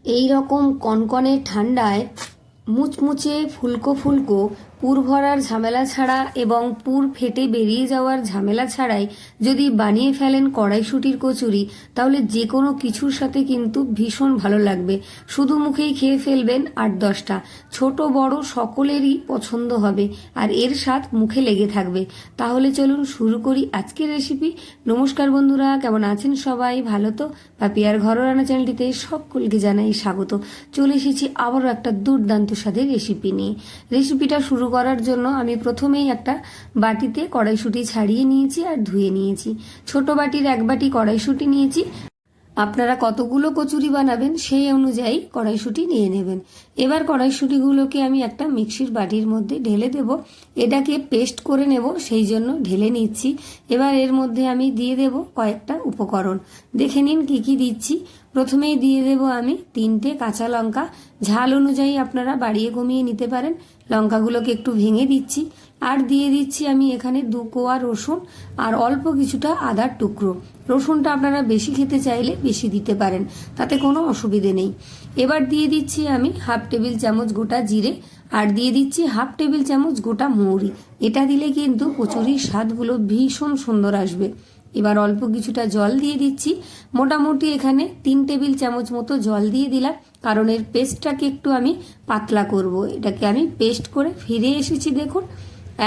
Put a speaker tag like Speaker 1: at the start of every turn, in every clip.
Speaker 1: এই রকম কনকনে ঠান্ডায় মুচমুচে ফুলকো ফুলকো পুর ভরার ঝামেলা ছাড়া এবং পুর ফেটে বেরিয়ে যাওয়ার ঝামেলা ছাড়াই যদি বানিয়ে ফেলেন কড়াইশুঁটির কচুরি, তাহলে যে কোনো কিছুর সাথে কিন্তু ভীষণ ভালো লাগবে। শুধু মুখেই খেয়ে ফেলবেন 8-10টা, ছোট বড় সকলেরই পছন্দ হবে আর এর স্বাদ মুখে লেগে থাকবে। তাহলে চলুন শুরু করি আজকের রেসিপি। নমস্কার বন্ধুরা, কেমন আছেন সবাই? ভালো তো? পাপিয়ার ঘরোয়া রান্না চ্যানেলটিতে সকলকে জানাই স্বাগত। চলে এসেছি আবারও একটা দুর্দান্ত স্বাদের রেসিপি নিয়ে। রেসিপিটা শুরু করার জন্য আমি প্রথমেই একটা বাটিতে কড়াইশুঁটি ছাড়িয়ে নিয়েছি আর ধুয়ে নিয়েছি। ছোট বাটির 1 বাটি কড়াইশুঁটি নিয়েছি। আপনারা কতগুলো কচুরি বানাবেন সেই অনুযায়ী কড়াইশুঁটি নিয়ে নেবেন। এবার কড়াইশুঁটিগুলোকে আমি একটা মিক্সির বাটির মধ্যে ঢেলে দেব। এটাকে পেস্ট করে নেব, সেই জন্য ঢেলে নিচ্ছি। এবার এর মধ্যে আমি দিয়ে দেব কয়েকটা উপকরণ। দেখে নিন কি কি দিচ্ছি। প্রথমেই দিয়ে দেব আমি 3টে কাঁচা লঙ্কা। ঝাল অনুযায়ী আপনারা বাড়িয়ে কমিয়ে নিতে পারেন। লঙ্কাগুলোকে একটু ভেঙে দিচ্ছি। আর দিয়ে দিচ্ছি আমি এখানে 2 কোয়া রসুন আর অল্প কিছুটা আদার টুকরো। রসুনটা আপনারা বেশি খেতে চাইলে বেশি দিতে পারেন, তাতে কোনো অসুবিধে নেই। এবার দিয়ে দিচ্ছি আমি 1/2 টেবিল চামচ গোটা জিরে আর দিয়ে দিচ্ছি 1/2 টেবিল চামচ গোটা মৌরি। এটা দিলে কিন্তু কচুরির স্বাদগুলো ভীষণ সুন্দর আসবে। এবার অল্প কিছুটা জল দিয়ে দিচ্ছি। মোটামুটি এখানে 3 টেবিল চামচ মতো জল দিয়ে দিলাম, কারণ এর পেস্টটাকে একটু আমি পাতলা করব। এটাকে আমি পেস্ট করে ফিরে এসেছি। দেখুন,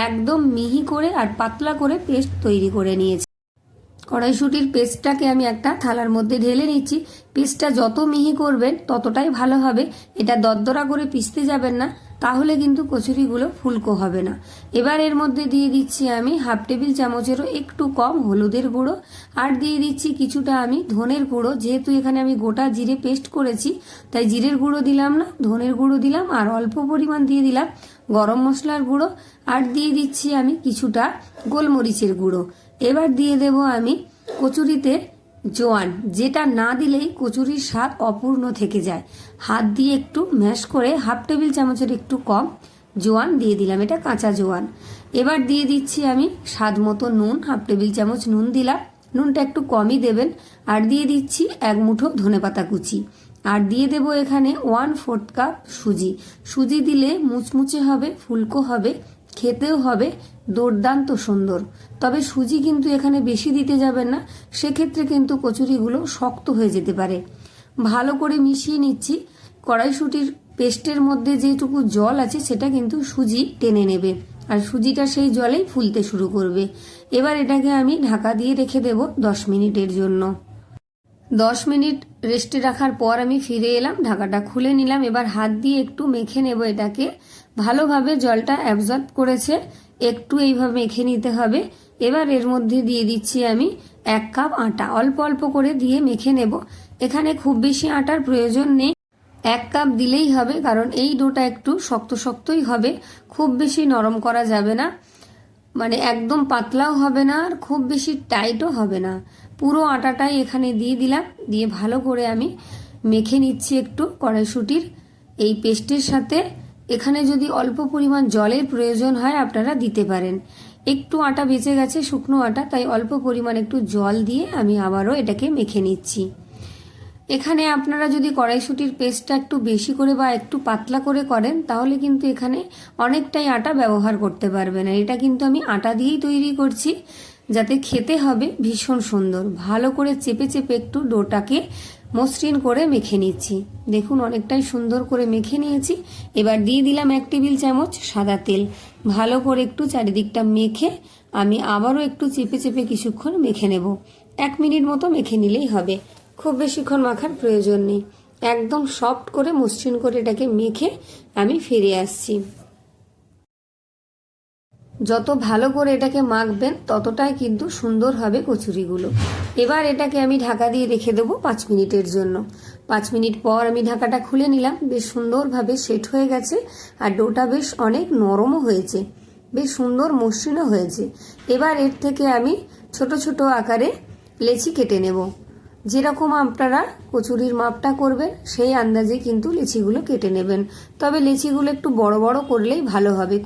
Speaker 1: একদম মিহি করে আর পাতলা করে পেস্ট তৈরি করে নিয়েছি। কড়াইশুঁটির পেস্টটাকে আমি একটা থালার মধ্যে ঢেলে নিচ্ছি। পেস্টটা যত মিহি করবেন ততটাই ভালো হবে। এটা দরদরা করে পিষতে যাবেন না, তাহলে কিন্তু কচুরিগুলো ফুলকো হবে না। এবার এর মধ্যে দিয়ে দিচ্ছি আমি 1/2 টেবিল চামচেরও একটু কম হলুদের গুঁড়ো আর দিয়ে দিচ্ছি কিছুটা আমি ধনের গুঁড়ো। যেহেতু এখানে আমি গোটা জিরে পেস্ট করেছি, তাই জিরের গুঁড়ো দিলাম না, ধনের গুঁড়ো দিলাম। আর অল্প পরিমাণ দিয়ে দিলাম গরম মশলার গুঁড়ো আর দিয়ে দিচ্ছি আমি কিছুটা গোলমরিচের গুঁড়ো। এবার দিয়ে দেব আমি কচুরিতে জোয়ান, যেটা না দিলেই কচুরির স্বাদ অপূর্ণ থেকে যায়। হাত দিয়ে একটু ম্যাশ করে 1/2 টেবিল চামচের একটু কম জোয়ান দিয়ে দিলাম, এটা কাঁচা জোয়ান। এবার দিয়ে দিচ্ছি আমি স্বাদ মতো নুন, 1/2 টেবিল চামচ নুন দিলাম। নুনটা একটু কমই দেবেন। আর দিয়ে দিচ্ছি 1 মুঠো ধনেপাতা কুচি। আর দিয়ে দেব এখানে 1/4 কাপ সুজি। সুজি দিলে মুচমুচে হবে, ফুলকো হবে, খেতেও হবে দুর্দান্ত সুন্দর। তবে সুজি কিন্তু এখানে বেশি দিতে যাবেন না, সেক্ষেত্রে কিন্তু কচুরিগুলো শক্ত হয়ে যেতে পারে। ভালো করে মিশিয়ে নিচ্ছি। কড়াইশুঁটির পেস্টের মধ্যে যেটুকু জল আছে সেটা কিন্তু সুজি টেনে নেবে আর সুজিটা সেই জলেই ফুলতে শুরু করবে। এবার এটাকে আমি ঢাকা দিয়ে রেখে দেব 10 মিনিটের জন্য। 10 মিনিট রেস্টে রাখার পর আমি ফিরে এলাম, ঢাকাটা খুলে নিলাম। এবার হাত দিয়ে একটু মেখে নেব এটাকে। ভালোভাবে জলটা অ্যাবজর্ব করেছে, একটু এইভাবে মেখে নিতে হবে। এবার এর মধ্যে দিয়ে দিচ্ছি আমি 1 কাপ আটা। অল্প অল্প করে দিয়ে মেখে নেব। এখানে খুব বেশি আটার প্রয়োজন নেই, 1 কাপ দিলেই হবে, কারণ এই ডোটা একটু শক্ত শক্তই হবে। খুব বেশি নরম করা যাবে না, মানে একদম পাতলাও হবে না আর খুব বেশি টাইটও হবে না। পুরো আটাটাই এখানে দিয়ে দিলাম। দিয়ে ভালো করে আমি মেখে নিচ্ছি একটু কড়াইশুঁটির এই পেস্টের সাথে। এখানে যদি অল্প পরিমাণ জলের প্রয়োজন হয় আপনারা দিতে পারেন। একটু আটা বেঁচে গেছে, শুকনো আটা, তাই অল্প পরিমাণ একটু জল দিয়ে আমি আবারও এটাকে মেখে নিচ্ছি। এখানে আপনারা যদি কড়াইশুঁটির পেস্টটা একটু বেশি করে বা একটু পাতলা করে করেন, তাহলে কিন্তু এখানে অনেকটাই আটা ব্যবহার করতে পারবেন। আর এটা কিন্তু আমি আটা দিয়েই তৈরি করছি, যাতে খেতে হবে ভীষণ সুন্দর। ভালো করে চেপে চেপে একটু ডোটাকে মসৃণ করে মেখে নিচ্ছি। দেখুন, অনেকটাই সুন্দর করে মেখে নিয়েছি। এবার দিয়ে দিলাম 1 টেবিল চামচ সাদা তেল। ভালো করে একটু চারিদিকটা মেখে আমি আবারও একটু চেপে চেপে কিছুক্ষণ মেখে নেব। 1 মিনিট মতো মেখে নিলেই হবে, খুব বেশিক্ষণ মাখার প্রয়োজন নেই। একদম সফট করে মসৃণ করে এটাকে মেখে আমি ফিরে আসছি। যত ভালো করে এটাকে মাখবেন ততটাই কিন্তু সুন্দর হবে কচুরিগুলো। এবার এটাকে আমি ঢাকা দিয়ে রেখে দেবো 5 মিনিটের জন্য। 5 মিনিট পর আমি ঢাকাটা খুলে নিলাম। বেশ সুন্দরভাবে সেট হয়ে গেছে আর ডোটা বেশ অনেক নরমও হয়েছে, বেশ সুন্দর মসৃণও হয়েছে। এবার এর থেকে আমি ছোট ছোট আকারে লেচি কেটে নেব। যেরকম আপনারা কচুরির মাপটা করবেন সেই আন্দাজে কিন্তু লেচিগুলো কেটে নেবেন। তবে লেচিগুলো একটু বড় বড় করলেই ভালো হবে,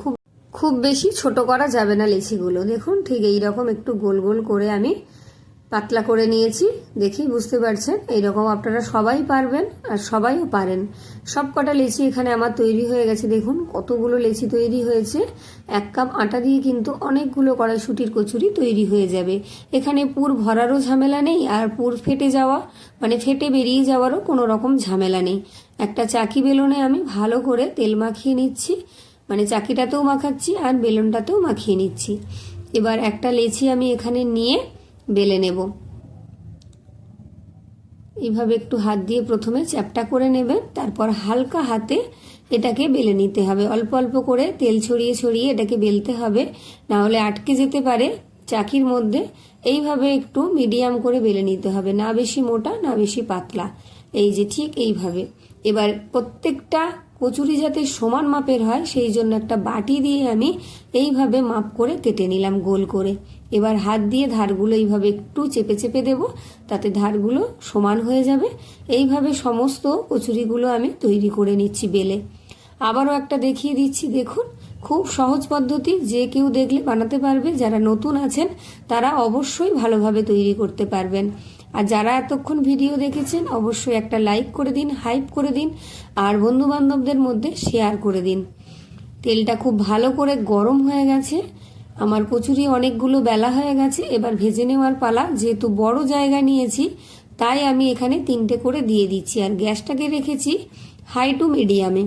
Speaker 1: খুব বেশি ছোট করা যাবে না লেচিগুলো। দেখুন, ঠিক এই রকম একটু গোল গোল করে আমি পাতলা করে নিয়েছি, দেখি বুঝতে পারছেন। এইরকম আপনারা সবাই পারবেন আর সবাইও পারেন। সব কটা লেচি এখানে আমার তৈরি হয়ে গেছে। দেখুন কতগুলো লেচি তৈরি হয়েছে। 1 কাপ আটা দিয়ে কিন্তু অনেকগুলো কড়াইশুঁটির কচুরি তৈরি হয়ে যাবে। এখানে পুর ভরারও ঝামেলা নেই, আর পুর ফেটে যাওয়া মানে ফেটে বেরিয়ে যাওয়ারও কোনো রকম ঝামেলা নেই। একটা চাকি বেলনে আমি ভালো করে তেল মাখিয়ে নিচ্ছি, মানে চাকিটাতেও মাখাচ্ছি আর বেলনটাতেও মাখিয়ে নিচ্ছি। এবার একটা লেচি আমি এখানে নিয়ে বেলে নেব। এইভাবে একটু হাত দিয়ে প্রথমে চ্যাপটা করে নেবেন, তারপর হালকা হাতে এটাকে বেলে নিতে হবে। অল্প অল্প করে তেল ছড়িয়ে ছড়িয়ে এটাকে বেলতে হবে, না হলে আটকে যেতে পারে চাকির মধ্যে। এইভাবে একটু মিডিয়াম করে বেলে নিতে হবে, না বেশি মোটা না বেশি পাতলা। এই যে ঠিক এইভাবে। এবার প্রত্যেকটা কচুরি যাতে সমান মাপের হয় সেই জন্য একটা বাটি দিয়ে আমি এইভাবে মাপ করে কেটে নিলাম গোল করে। এবার হাত দিয়ে ধারগুলো এইভাবে একটু চেপে চেপে দেব, তাতে ধারগুলো সমান হয়ে যাবে। এইভাবে সমস্ত কচুরিগুলো আমি তৈরি করে নিচ্ছি বেলে। আবারও একটা দেখিয়ে দিচ্ছি, দেখুন খুব সহজ পদ্ধতি, যে কেউ দেখলে বানাতে পারবে। যারা নতুন আছেন তারা অবশ্যই ভালোভাবে তৈরি করতে পারবেন। আর যারা এতক্ষণ ভিডিও দেখেছেন অবশ্যই একটা লাইক করে দিন, হাইপ করে দিন, আর বন্ধু বান্ধবদের মধ্যে শেয়ার করে দিন। তেলটা খুব ভালো করে গরম হয়ে গেছে, আমার কচুরি অনেকগুলো বেলা হয়ে গেছে। এবার ভেজে নেওয়ার পালা। যেহেতু বড় জায়গা নিয়েছি তাই আমি এখানে 3টে করে দিয়ে দিচ্ছি, আর গ্যাসটাকে রেখেছি হাই টু মিডিয়ামে।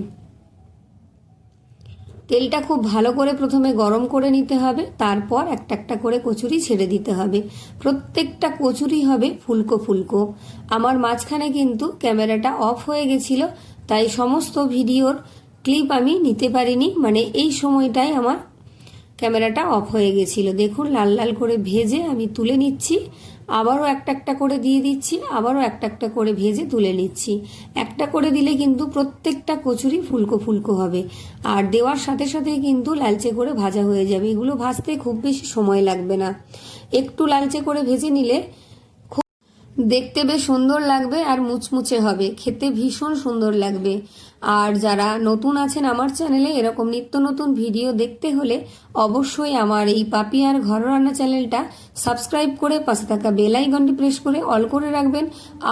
Speaker 1: তেলটা খুব ভালো করে প্রথমে গরম করে নিতে হবে, তারপর একটা একটা করে কচুরি ছেড়ে দিতে হবে। প্রত্যেকটা কচুরি হবে ফুলকো ফুলকো। আমার মাঝখানে কিন্তু ক্যামেরাটা অফ হয়ে গেছিল, তাই সমস্ত ভিডিওর ক্লিপ আমি নিতে পারিনি, মানে এই সময়টাই আমার ক্যামেরাটা অফ হয়ে গেছিল। দেখুন লাল লাল করে ভেজে আমি তুলে নিচ্ছি, আবারও একটা একটা করে দিয়ে দিচ্ছি, আবারও একটা একটা করে ভেজে তুলে নিচ্ছি। একটা করে দিলে কিন্তু প্রত্যেকটা কচুরি ফুলকো ফুলকো হবে, আর দেওয়ার সাথে সাথেই কিন্তু লালচে করে ভাজা হয়ে যাবে। এগুলো ভাজতে খুব বেশি সময় লাগবে না, একটু লালচে করে ভেজে নিলে দেখতে বেশ সুন্দর লাগবে আর মুচমুচে হবে, খেতে ভীষণ সুন্দর লাগবে। আর যারা নতুন আছেন আমার চ্যানেলে, এরকম নিত্য নতুন ভিডিও দেখতে হলে অবশ্যই আমার এই পাপিয়ার ঘর রান্না চ্যানেলটা সাবস্ক্রাইব করে পাশে থাকা বেল আইকনটি প্রেস করে অল করে রাখবেন।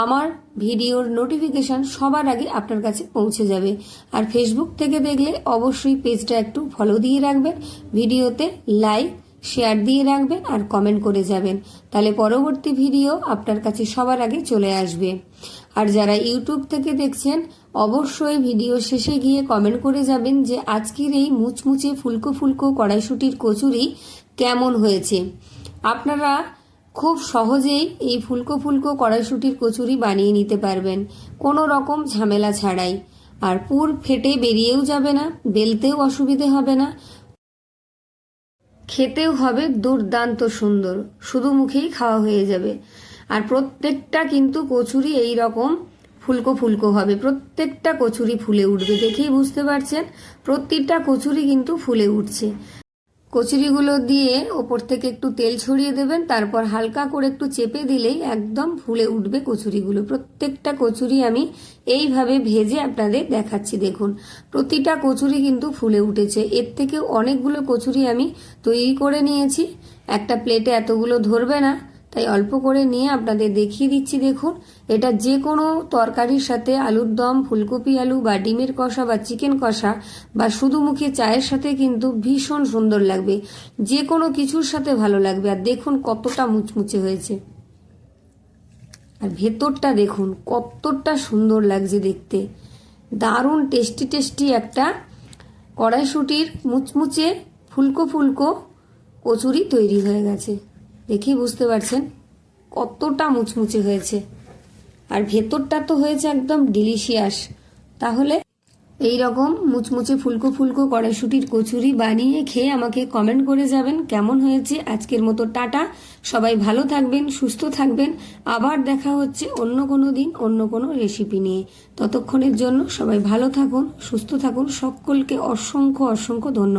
Speaker 1: আমার ভিডিওর নোটিফিকেশন সবার আগে আপনার কাছে পৌঁছে যাবে। আর ফেসবুক থেকে দেখলে অবশ্যই পেজটা একটু ফলো দিয়ে রাখবেন, ভিডিওতে লাইক শেয়ার দিয়ে রাখবেন আর কমেন্ট করে যাবেন, তাহলে পরবর্তী ভিডিও আপনার কাছে সবার আগে চলে আসবে। আর যারা ইউটিউব থেকে দেখছেন অবশ্যই ভিডিও শেষে গিয়ে কমেন্ট করে যাবেন যে আজকের এই মুচমুচে ফুলকো ফুলকো কড়াইশুঁটির কচুরি কেমন হয়েছে। আপনারা খুব সহজেই এই ফুলকো ফুলকো কড়াইশুঁটির কচুরি বানিয়ে নিতে পারবেন কোনো রকম ঝামেলা ছাড়াই। আর পুর ফেটে বেরিয়েও যাবে না, বেলতেও অসুবিধে হবে না, খেতেও হবে দুর্দান্ত সুন্দর, শুধু মুখেই খাওয়া হয়ে যাবে। আর প্রত্যেকটা কিন্তু কচুরি এই রকম ফুলকো ফুলকো হবে, প্রত্যেকটা কচুরি ফুলে উঠবে। দেখেই বুঝতে পারছেন প্রতিটা কচুরি কিন্তু ফুলে উঠছে। কচুরিগুলো দিয়ে ওপর থেকে একটু তেল ছড়িয়ে দেবেন, তারপর হালকা করে একটু চেপে দিলেই একদম ফুলে উঠবে কচুরিগুলো। প্রত্যেকটা কচুরি আমি এইভাবে ভেজে আপনাদের দেখাচ্ছি। দেখুন প্রতিটা কচুরি কিন্তু ফুলে উঠেছে। এর থেকে অনেকগুলো কচুরি আমি তৈরি করে নিয়েছি, একটা প্লেটে এতগুলো ধরবে না, তাই অল্প করে নিয়ে আপনাদের দেখিয়ে দিচ্ছি। দেখুন এটা যে কোনো তরকারির সাথে, আলুর দম, ফুলকপি আলু বা ডিমের কষা বা চিকেন কষা বা শুধু মুখে চায়ের সাথে কিন্তু ভীষণ সুন্দর লাগবে, যে কোনো কিছুর সাথে ভালো লাগবে। আর দেখুন কতটা মুচমুচে হয়েছে, আর ভেতরটা দেখুন কতটা সুন্দর লাগছে দেখতে। দারুণ টেস্টি টেস্টি একটা কড়াইশুঁটির মুচমুচে ফুলকো ফুলকো কচুরি তৈরি হয়ে গেছে। দেখেই বুঝতে পারছেন কতটা মুচমুচে হয়েছে, আর ভেতরটা তো হয়েছে একদম ডিলিশিয়াস। তাহলে এই রকম মুচমুচে ফুলকো ফুলকো কড়াইশুঁটির কচুরি বানিয়ে খেয়ে আমাকে কমেন্ট করে যাবেন কেমন হয়েছে। আজকের মতো টাটা, সবাই ভালো থাকবেন, সুস্থ থাকবেন। আবার দেখা হচ্ছে অন্য কোনো দিন অন্য কোনো রেসিপি নিয়ে। ততক্ষণের জন্য সবাই ভালো থাকুন, সুস্থ থাকুন। সকলকে অসংখ্য অসংখ্য ধন্যবাদ।